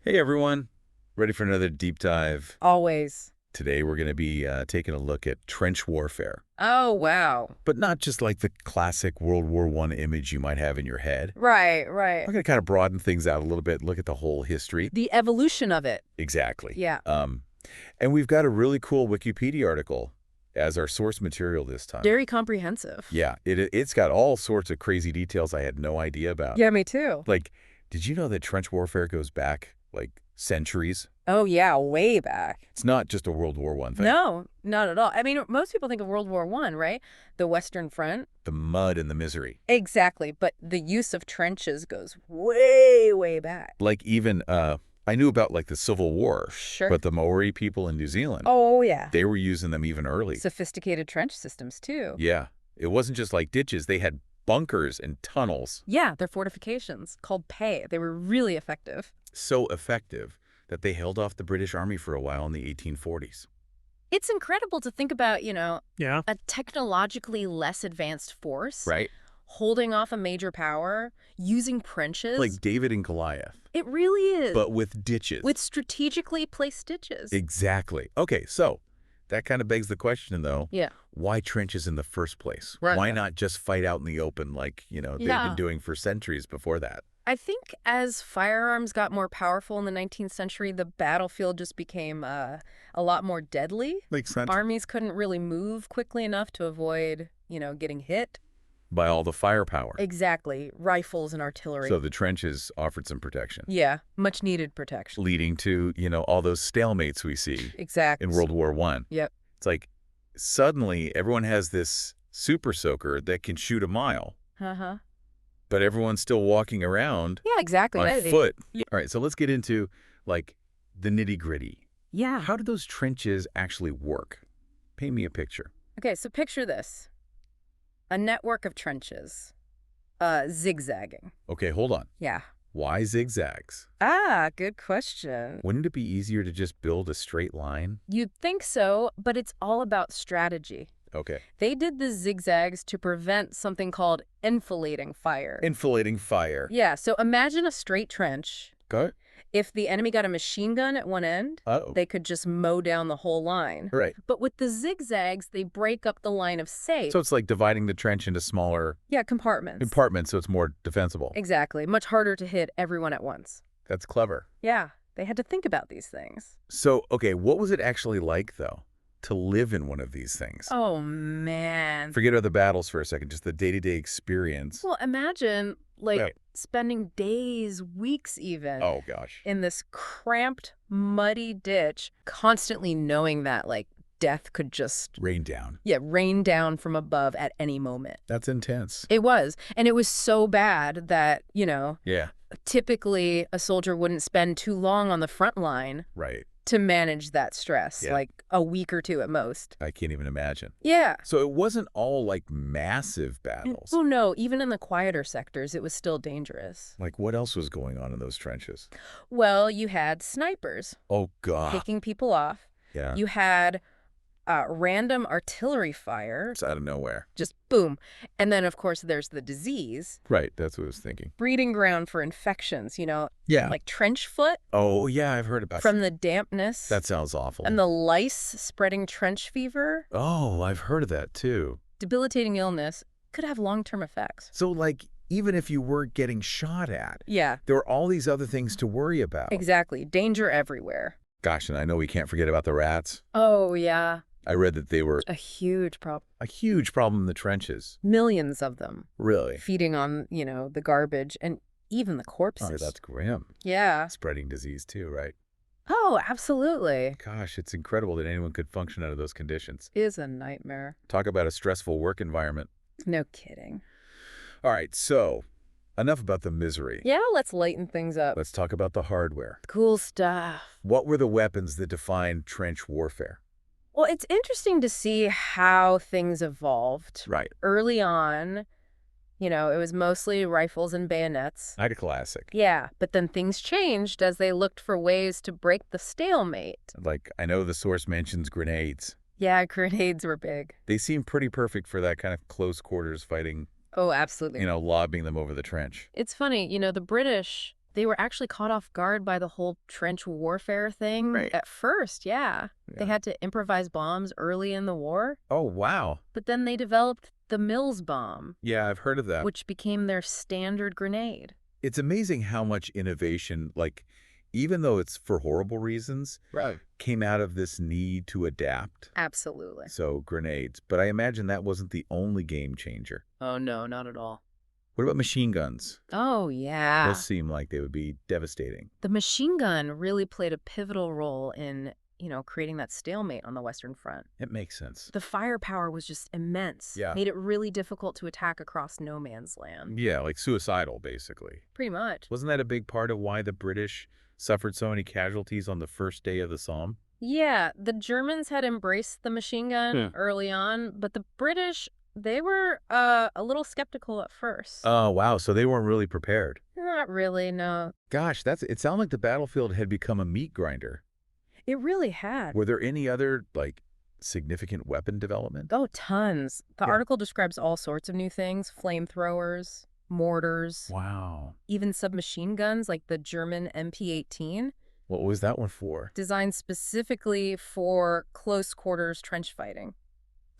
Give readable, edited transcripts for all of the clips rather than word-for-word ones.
Hey everyone, ready for another deep dive? Always. Today we're going to be taking a look at trench warfare, Oh, wow. but not just like the classic World War I image you might have in your head. Right, right. We're going to kind of broaden things out a little bit, look at the whole history. The evolution of it. Exactly. Yeah. And we've got a really cool Wikipedia article as our source material this time. Very comprehensive. Yeah, it's got all sorts of crazy details I had no idea about. Yeah, me too. Like, did you know that trench warfare goes back, like, centuries? Oh, yeah, way back. It's not just a World War I thing. No, not at all. I mean, most people think of World War I, right? The Western Front. The mud and the misery. Exactly. But the use of trenches goes way, way back. Like even, I knew about like the Civil War, Sure. but the Maori people in New Zealand, Oh, yeah. they were using them even early. Sophisticated trench systems, too. Yeah, it wasn't just like ditches. They had bunkers and tunnels. Yeah, they're fortifications called pay. They were really effective. So effective that they held off the British Army for a while in the 1840s. It's incredible to think about, Yeah. a technologically less advanced force. Right? Holding off a major power, using trenches. Like David and Goliath, It really is. but with ditches. With strategically placed ditches. Exactly. Okay, so that kind of begs the question, though. Yeah. Why trenches in the first place? Right. Why not just fight out in the open like, they've Yeah. been doing for centuries before that? I think as firearms got more powerful in the 19th century, the battlefield just became a lot more deadly. Makes sense. Armies couldn't really move quickly enough to avoid, getting hit. By all the firepower. Exactly. Rifles and artillery. So the trenches offered some protection, Yeah, much needed protection. leading to, all those stalemates we see Exactly. in World War I. Yep. It's like suddenly everyone has this super soaker that can shoot a mile, Uh-huh. but everyone's still walking around Yeah, exactly. on Right. foot. Yeah. All right, so let's get into like the nitty-gritty. Yeah. How do those trenches actually work? Paint me a picture. Okay, so picture this. A network of trenches, zigzagging. Okay, hold on. Yeah. Why zigzags? Ah, good question. Wouldn't it be easier to just build a straight line? You'd think so, but it's all about strategy. Okay. They did the zigzags to prevent something called enfilading fire. Enfilading fire. Yeah, so imagine a straight trench. Go. If the enemy got a machine gun at one end, Uh-oh. they could just mow down the whole line. Right. But with the zigzags, they break up the line of sight. So it's like dividing the trench into smaller Yeah, compartments. compartments so it's more defensible. Exactly. Much harder to hit everyone at once. That's clever. Yeah, they had to think about these things. So, okay, what was it actually like, though, to live in one of these things? Oh, man. Forget about the battles for a second, just the day-to-day experience. Well, imagine, Right. spending days, weeks even, Oh, gosh. in this cramped, muddy ditch, constantly knowing that, death could just, Rain down. rain down from above at any moment. That's intense. It was. And it was so bad that, Yeah, typically a soldier wouldn't spend too long on the front line right. to manage that stress, Yeah. like a week or two at most. I can't even imagine. Yeah. So it wasn't all, like, massive battles. Oh, no, even in the quieter sectors, it was still dangerous. Like, what else was going on in those trenches? Well, you had snipers Oh, God. picking people off. Yeah. You had random artillery fire, It's out of nowhere. just boom. And then, of course, there's the disease, Right, that's what I was thinking. breeding ground for infections, Yeah. like trench foot Oh, yeah, I've heard about from the dampness. That sounds awful. And the lice spreading trench fever, Oh, I've heard of that, too. debilitating illness, could have long-term effects. So, like, even if you weren't getting shot at, Yeah, there were all these other things to worry about. exactly. Danger everywhere. Gosh, and I know we can't forget about the rats. Oh, yeah. I read that they were A huge problem. a huge problem in the trenches. Millions of them Really? feeding on, the garbage and even the Oh, corpses. that's grim. Yeah. Spreading disease, too, right? Oh, absolutely. Gosh, it's incredible that anyone could function out of those conditions. Is a nightmare. Talk about a stressful work environment. No kidding. All right, so enough about the misery. Yeah, let's lighten things up. Let's talk about the hardware. Cool stuff. What were the weapons that defined trench warfare? Well, it's interesting to see how things evolved. Right. Early on, it was mostly rifles and bayonets. Not a classic. Yeah, but then things changed as they looked for ways to break the stalemate. Like, I know the source mentions grenades. Yeah, grenades were big. They seem pretty perfect for that kind of close quarters fighting, Oh, absolutely. lobbing them over the trench. It's funny, the British They were actually caught off guard by the whole trench warfare thing Right. at first, yeah. They Yeah. had to improvise bombs early in the war, Oh, wow. but then they developed the Mills bomb, Yeah, I've heard of that. which became their standard grenade. It's amazing how much innovation, like, even though it's for horrible reasons, Right. came out of this need to adapt. Absolutely. So, grenades. But I imagine that wasn't the only game changer. Oh, no, not at all. What about machine guns? Oh, yeah. Those seem like they would be devastating. The machine gun really played a pivotal role in, creating that stalemate on the Western Front. It makes sense. The firepower was just immense. Yeah. Made it really difficult to attack across no man's land. Yeah, like suicidal, basically. Pretty much. Wasn't that a big part of why the British suffered so many casualties on the first day of the Somme? Yeah, the Germans had embraced the machine gun early on, but the British, they were a little skeptical at first. Oh, wow. So they weren't really prepared. Not really, no. Gosh, it sounded like the battlefield had become a meat grinder. It really had. Were there any other, like, significant weapon development? Oh, tons. The Yeah. article describes all sorts of new things: flamethrowers, mortars, Wow. even submachine guns like the German MP-18, What was that one for? designed specifically for close quarters trench fighting,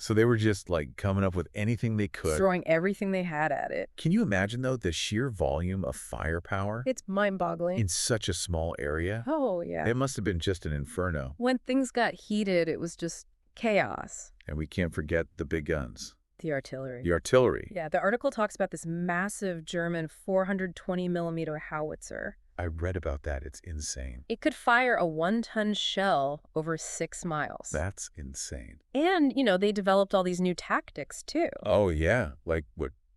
So they were just, like, coming up with anything they could. throwing everything they had at it. Can you imagine, though, the sheer volume of firepower It's mind-boggling. in such a small area? Oh, yeah. It must have been just an inferno. When things got heated, it was just chaos. And we can't forget the big guns. The artillery. The artillery. Yeah, the article talks about this massive German 420-millimeter howitzer. I read about that. It's insane. It could fire a 1-ton shell over 6 miles. That's insane. And, they developed all these new tactics, too. Oh, yeah. Like,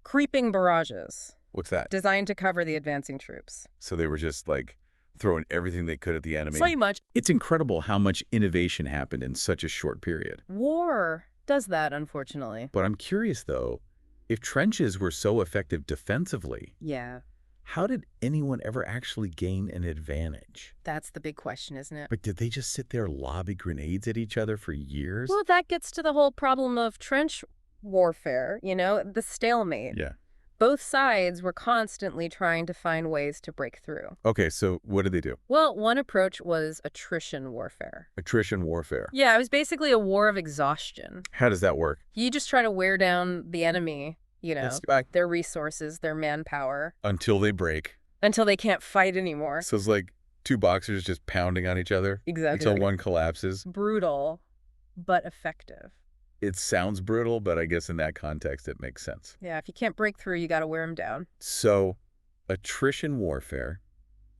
Creeping barrages, what's that? designed to cover the advancing troops. So they were just, like, throwing everything they could at the enemy. Pretty much. It's incredible how much innovation happened in such a short period. War does that, unfortunately. But I'm curious, though, if trenches were so effective defensively, Yeah, how did anyone ever actually gain an advantage? that's the big question, isn't it? But did they just sit there lobbing grenades at each other for years? Well, that gets to the whole problem of trench warfare, the stalemate. Yeah. Both sides were constantly trying to find ways to break through. Okay, so what did they do? Well, one approach was attrition warfare. Attrition warfare. Yeah, it was basically a war of exhaustion. How does that work? You just try to wear down the enemy, Let's get back their resources, their manpower, until they break. until they can't fight anymore. So it's like two boxers just pounding on each other Exactly. until one collapses. Brutal, but effective. It sounds brutal, but I guess in that context, it makes sense. Yeah, if you can't break through, you got to wear them down. So, attrition warfare,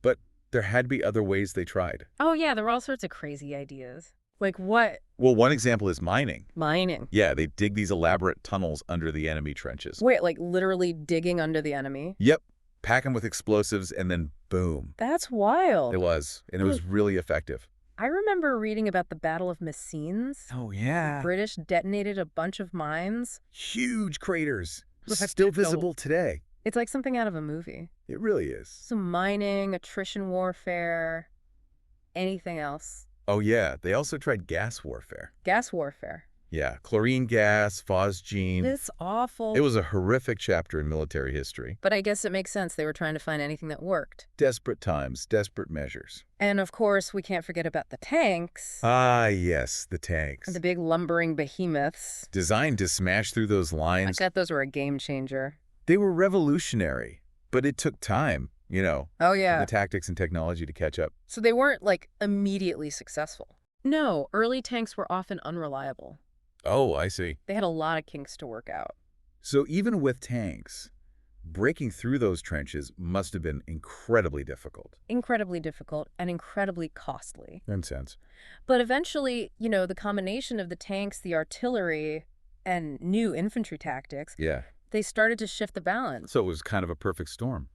but there had to be other ways they tried. Oh, yeah, there were all sorts of crazy ideas. Like what? Well, one example is mining. Mining. Yeah, they dig these elaborate tunnels under the enemy trenches. Wait, like literally digging under the enemy? Yep. Pack them with explosives and then boom. That's wild. It was. And it was really effective. I remember reading about the Battle of Messines. Oh, yeah. The British detonated a bunch of mines. Huge craters. That's Still so- visible today. It's like something out of a movie. It really is. So mining, attrition warfare, anything else. Oh, yeah. They also tried gas warfare. Gas warfare. Yeah. Chlorine gas, phosgene. It's awful. It was a horrific chapter in military history. But I guess it makes sense. They were trying to find anything that worked. Desperate times, desperate measures. And of course, we can't forget about the tanks. Ah, yes, the tanks. The big lumbering behemoths. Designed to smash through those I lines. bet those were a game changer. They were revolutionary, but it took time, Oh, for yeah. the tactics and technology to catch up. So they weren't, like, immediately successful. No, early tanks were often unreliable. Oh, I see. They had a lot of kinks to work out. So even with tanks, breaking through those trenches must have been incredibly difficult. Incredibly difficult and incredibly costly. In a sense. But eventually, the combination of the tanks, the artillery, and new infantry tactics, Yeah. they started to shift the balance. So it was kind of a perfect storm.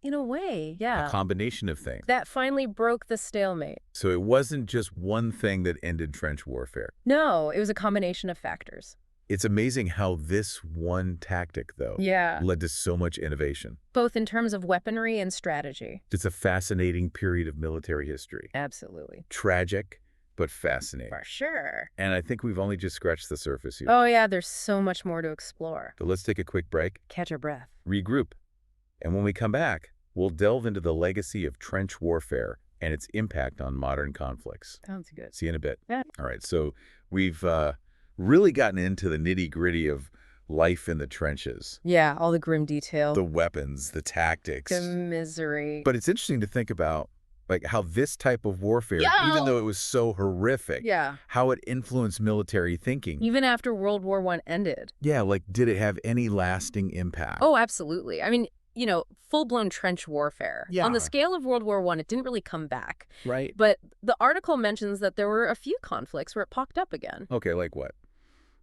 In a way, A yeah. combination of things. That finally broke the stalemate. So it wasn't just one thing that ended trench warfare. No, it was a combination of factors. It's amazing how this one tactic, though, Yeah. led to so much innovation. Both in terms of weaponry and strategy. It's a fascinating period of military history. Absolutely. Tragic, but fascinating. For sure. And I think we've only just scratched the surface here. Oh, yeah, there's so much more to explore. So let's take a quick break, Catch your breath. regroup. And when we come back, we'll delve into the legacy of trench warfare and its impact on modern conflicts. Sounds good. See you in a bit. Yeah. All right, so we've really gotten into the nitty-gritty of life in the trenches. Yeah, all the grim detail. The weapons, the tactics. The misery. But it's interesting to think about like how this type of warfare, even though it was so horrific, how it influenced military thinking. Even after World War I ended. Yeah, like did it have any lasting impact? Oh, absolutely. I mean, full-blown trench warfare. Yeah. On the scale of World War I, it didn't really come back. Right. But the article mentions that there were a few conflicts where it popped up again. Okay, like what?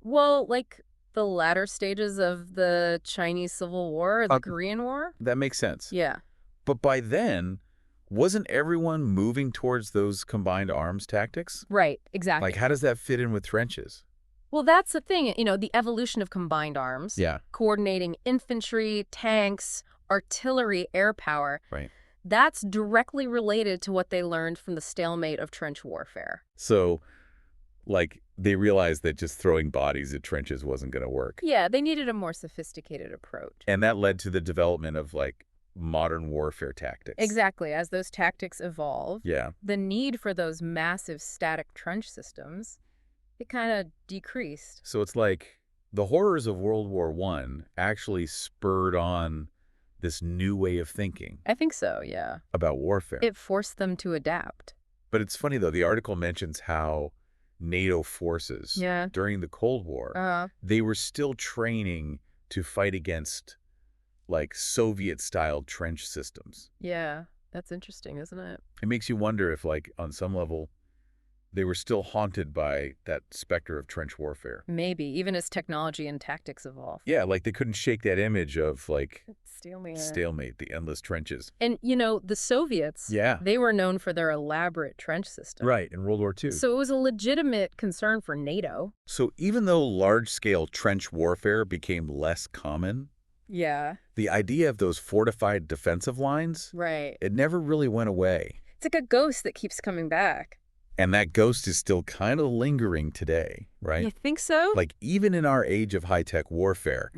Well, like the latter stages of the Chinese Civil War, the Korean War. That makes sense. Yeah. But by then, wasn't everyone moving towards those combined arms tactics? Right, exactly. Like, how does that fit in with trenches? Well, that's the thing, the evolution of combined arms. Yeah. Coordinating infantry, tanks, artillery, air power. Right. That's directly related to what they learned from the stalemate of trench warfare. So, like, they realized that just throwing bodies at trenches wasn't going to work. Yeah, they needed a more sophisticated approach. And that led to the development of, like, modern warfare tactics. Exactly. As those tactics evolved, yeah, the need for those massive static trench systems, it kind of decreased. So it's like the horrors of World War I actually spurred on this new way of thinking. I think so, yeah. About warfare. It forced them to adapt. But it's funny, though, the article mentions how NATO forces during the Cold War, they were still training to fight against like Soviet-style trench systems. Yeah, that's interesting, isn't it? It makes you wonder if, like, on some level, they were still haunted by that specter of trench warfare. Maybe, even as technology and tactics evolve. Yeah, like they couldn't shake that image of, like, stalemate, the endless trenches. And, the Soviets, they were known for their elaborate trench system. Right, in World War II. So it was a legitimate concern for NATO. So even though large-scale trench warfare became less common, the idea of those fortified defensive lines, it never really went away. It's like a ghost that keeps coming back. And that ghost is still kind of lingering today, right? You think so? Like, even in our age of high-tech warfare,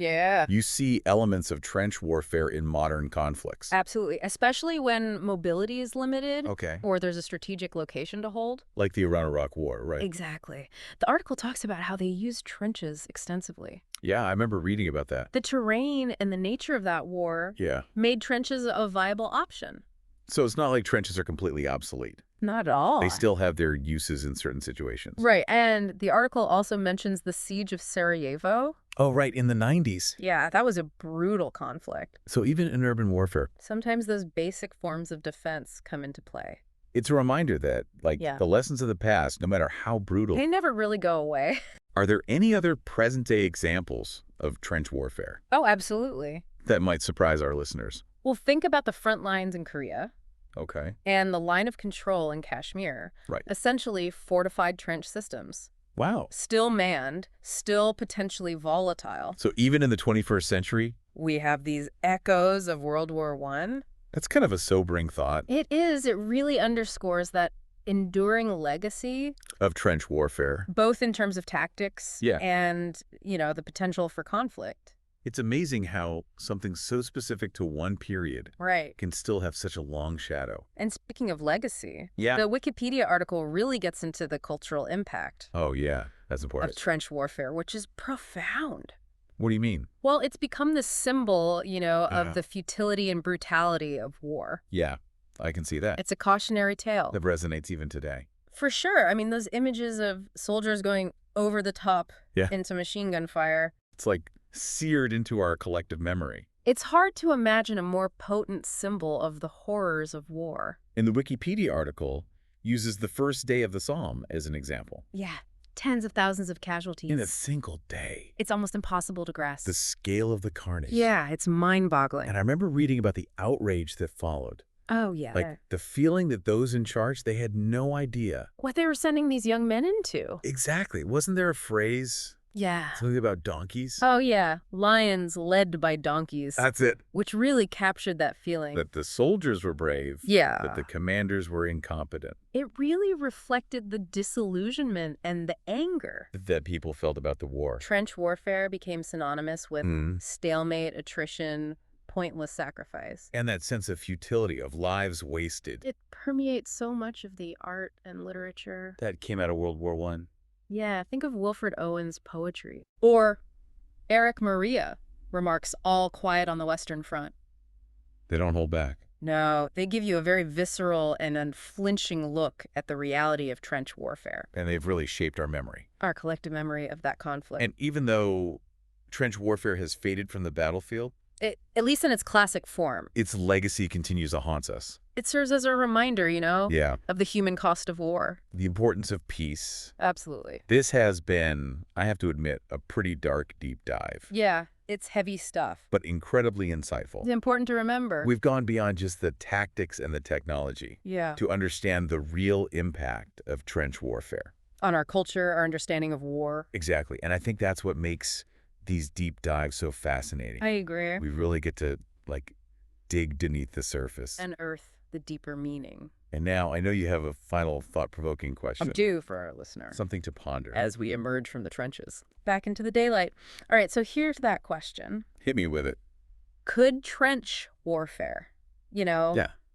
you see elements of trench warfare in modern conflicts. Absolutely, especially when mobility is limited or there's a strategic location to hold. Like the Iran-Iraq War, right? Exactly. The article talks about how they used trenches extensively. Yeah, I remember reading about that. The terrain and the nature of that war made trenches a viable option. So it's not like trenches are completely obsolete. Not at all. They still have their uses in certain situations. Right, and the article also mentions the siege of Sarajevo. Oh, right, in the 90s. Yeah, that was a brutal conflict. So even in urban warfare, sometimes those basic forms of defense come into play. It's a reminder that, like, the lessons of the past, no matter how brutal, they never really go away. Are there any other present-day examples of trench warfare? Oh, absolutely. That might surprise our listeners. Well, think about the front lines in Korea. Okay. And the line of control in Kashmir. Right. Essentially fortified trench systems. Wow. Still manned, still potentially volatile. So even in the 21st century, we have these echoes of World War I. That's kind of a sobering thought. It is. It really underscores that enduring legacy of trench warfare, both in terms of tactics and, the potential for conflict. It's amazing how something so specific to one period can still have such a long shadow. And speaking of legacy, the Wikipedia article really gets into the cultural impact. Oh, yeah. That's important. Of trench warfare, which is profound. What do you mean? Well, it's become the symbol, of the futility and brutality of war. Yeah, I can see that. It's a cautionary tale. That resonates even today. For sure. I mean, those images of soldiers going over the top into machine gun fire. It's like seared into our collective memory. It's hard to imagine a more potent symbol of the horrors of war. And the Wikipedia article uses the first day of the Psalm as an example. Yeah, tens of thousands of casualties. In a single day. It's almost impossible to grasp. The scale of the carnage. Yeah, it's mind-boggling. And I remember reading about the outrage that followed. Oh, yeah. Like the feeling that those in charge, they had no idea what they were sending these young men into. Exactly. Wasn't there a phrase? Yeah. Something about donkeys? Oh, yeah. Lions led by donkeys. That's it. Which really captured that feeling. That the soldiers were brave. Yeah. That the commanders were incompetent. It really reflected the disillusionment and the anger that people felt about the war. Trench warfare became synonymous with stalemate, attrition, pointless sacrifice. And that sense of futility, of lives wasted. It permeates so much of the art and literature. That came out of World War I. Yeah, think of Wilfred Owen's poetry. Or Eric Maria remarks, "All quiet on the Western Front." They don't hold back. No, they give you a very visceral and unflinching look at the reality of trench warfare. And they've really shaped our memory. Our collective memory of that conflict. And even though trench warfare has faded from the battlefield, at least in its classic form, its legacy continues to haunt us. It serves as a reminder, Yeah. of the human cost of war. The importance of peace. Absolutely. This has been, I have to admit, a pretty dark, deep dive. Yeah, it's heavy stuff. But incredibly insightful. It's important to remember. We've gone beyond just the tactics and the technology to understand the real impact of trench warfare. On our culture, our understanding of war. Exactly. And I think that's what makes these deep dives so fascinating. I agree. We really get to, dig beneath the surface. And unearth the deeper meaning. And now, I know you have a final thought-provoking question. I'm due for our listener. Something to ponder. As we emerge from the trenches. Back into the daylight. All right, so here's that question. Hit me with it. Could trench warfare,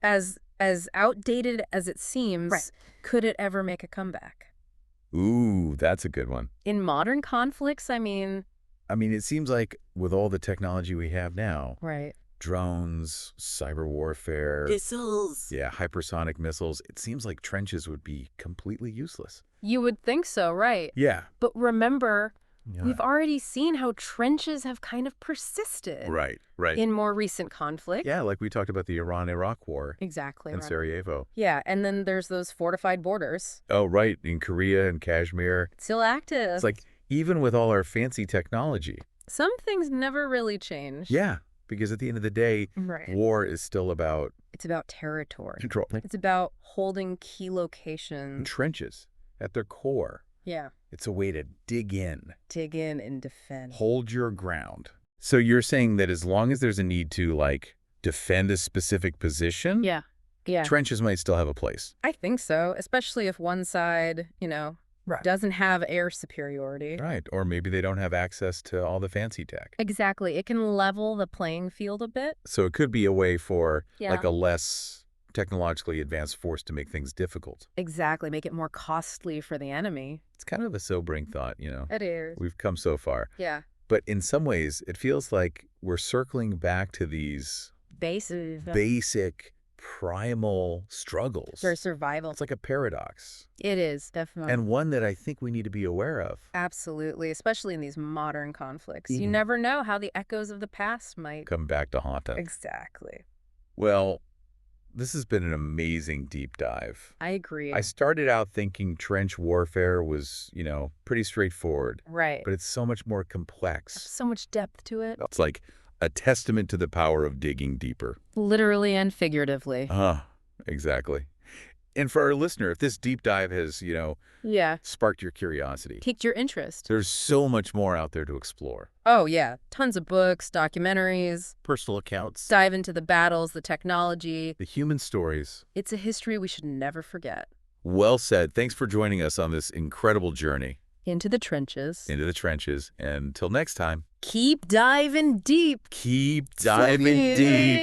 as outdated as it seems, could it ever make a comeback? Ooh, that's a good one. In modern conflicts, it seems like with all the technology we have now, drones, cyber warfare, missiles. Yeah, hypersonic missiles, it seems like trenches would be completely useless. You would think so, right? Yeah. But remember, we've already seen how trenches have kind of persisted. Right. In more recent conflict. Yeah, like we talked about the Iran-Iraq war. Exactly. And Sarajevo. Yeah, and then there's those fortified borders. Oh, right, in Korea and Kashmir. Still active. It's like, even with all our fancy technology. Some things never really change. Yeah, because at the end of the day, war is still about... It's about territory. Control. It's about holding key locations. Trenches, at their core. Yeah. It's a way to dig in. Dig in and defend. Hold your ground. So you're saying that as long as there's a need to, defend a specific position? Yeah. Trenches might still have a place. I think so, especially if one side, doesn't have air superiority. Right, or maybe they don't have access to all the fancy tech. Exactly. It can level the playing field a bit. So it could be a way for, a less technologically advanced force to make things difficult. Exactly. Make it more costly for the enemy. It's kind of a sobering thought, It is. We've come so far. Yeah. But in some ways, it feels like we're circling back to these basic primal struggles. For survival. It's like a paradox. It is, definitely. And one that I think we need to be aware of. Absolutely, especially in these modern conflicts. You never know how the echoes of the past might come back to haunt us. Exactly. Well, this has been an amazing deep dive. I agree. I started out thinking trench warfare was, pretty straightforward. Right. But it's so much more complex. So much depth to it. It's like a testament to the power of digging deeper. Literally and figuratively. Exactly. And for our listener, if this deep dive has, sparked your curiosity. Piqued your interest. There's so much more out there to explore. Oh, yeah. Tons of books, documentaries. Personal accounts. Dive into the battles, the technology. The human stories. It's a history we should never forget. Well said. Thanks for joining us on this incredible journey. Into the trenches. Into the trenches. And until next time. Keep diving deep. Keep diving deep.